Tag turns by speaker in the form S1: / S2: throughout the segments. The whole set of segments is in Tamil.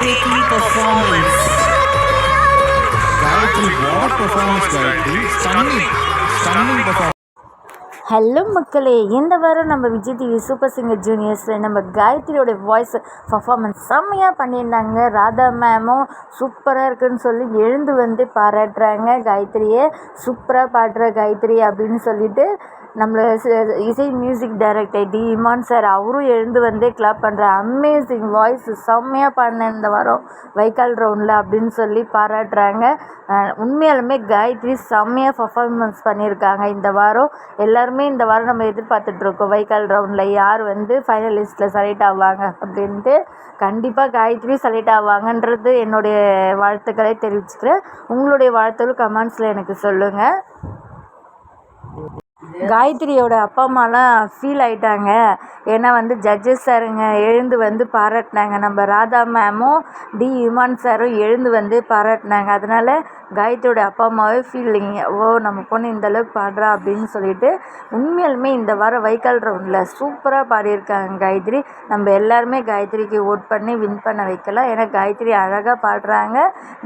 S1: breathtaking performance. Gayatri, what a performance, Gayatri. Stunning performance.
S2: Hello மக்களே, இந்த வாரம் நம்ம விஜய் டிவி சூப்பர் சிங்கர் ஜூனியர்ஸில் நம்ம காயத்ரியோட வாய்ஸ் பர்ஃபார்மன்ஸ் செம்மையாக பண்ணியிருந்தாங்க. ராதா மேமும் சூப்பராக இருக்குன்னு சொல்லி எழுந்து வந்து பாராட்டுறாங்க. காயத்ரியை சூப்பராக பாடுற காயத்ரி அப்படின்னு சொல்லிட்டு நம்மளை இசை music director D Imman sir அவரும் எழுந்து வந்து கிளாப் பண்ணுற அமேசிங் வாய்ஸ் செம்மையாக பாடின இந்த வாரம் வைக்கால் ரவுண்டில் அப்படின்னு சொல்லி பாராட்டுறாங்க. உண்மையாலுமே காயத்ரி செம்மையாக பர்ஃபார்மன்ஸ் பண்ணியிருக்காங்க இந்த வாரம். எல்லாருமே இந்த வாரம் நம்ம எதிர்பார்த்துட்ருக்கோம் வைக்கால் ரவுண்டில் யார் வந்து ஃபைனலிஸ்ட்டில் செலக்ட் ஆவாங்க அப்படின்ட்டு. கண்டிப்பாக காயத்ரி செலக்ட் ஆவாங்கன்றது என்னுடைய வாழ்த்துக்களை தெரிவிச்சுக்கிறேன். உங்களுடைய வாழ்த்துக்கள் கமெண்ட்ஸில் எனக்கு சொல்லுங்கள். காயத்ரியோட அப்பா அம்மாலாம் ஃபீல் ஆகிட்டாங்க. ஏன்னா வந்து ஜட்ஜஸ் சாருங்க எழுந்து வந்து பாராட்டினாங்க. நம்ம ராதா மேமும் டி இமான் சாரும் எழுந்து வந்து பாராட்டினாங்க. அதனால் காயத்ரியோட அப்பா அம்மாவே ஃபீலிங்க, நம்ம பொண்ணு இந்தளவுக்கு பாடுறா அப்படின்னு சொல்லிட்டு. உண்மையாலுமே இந்த வாரம் வைக்கால் ரவுண்டில் சூப்பராக பாடியிருக்காங்க காயத்ரி. நம்ம எல்லாருமே காயத்ரிக்கு ஓட் பண்ணி வின் பண்ண வைக்கலாம். ஏன்னா காயத்ரி அழகாக பாடுறாங்க.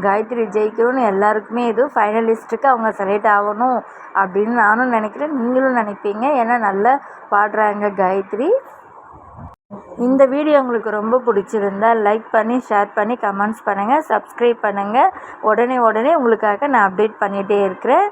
S2: காயத்ரி ஜெயிக்கணும்னு எல்லாருக்குமே இது ஃபைனலிஸ்ட்டுக்கு அவங்க செலக்ட் ஆகணும் அப்படின்னு நானும் நினைக்கிறேன், நீங்களும் நினைப்பீங்க. ஏன்னா நல்லா பாடுறாங்க காயத்ரி. இந்த வீடியோ உங்களுக்கு ரொம்ப பிடிச்சிருந்தா லைக் பண்ணி ஷேர் பண்ணி கமெண்ட்ஸ் பண்ணுங்கள், சப்ஸ்கிரைப் பண்ணுங்கள். உடனே உங்களுக்காக நான் அப்டேட் பண்ணிகிட்டே இருக்கிறேன்.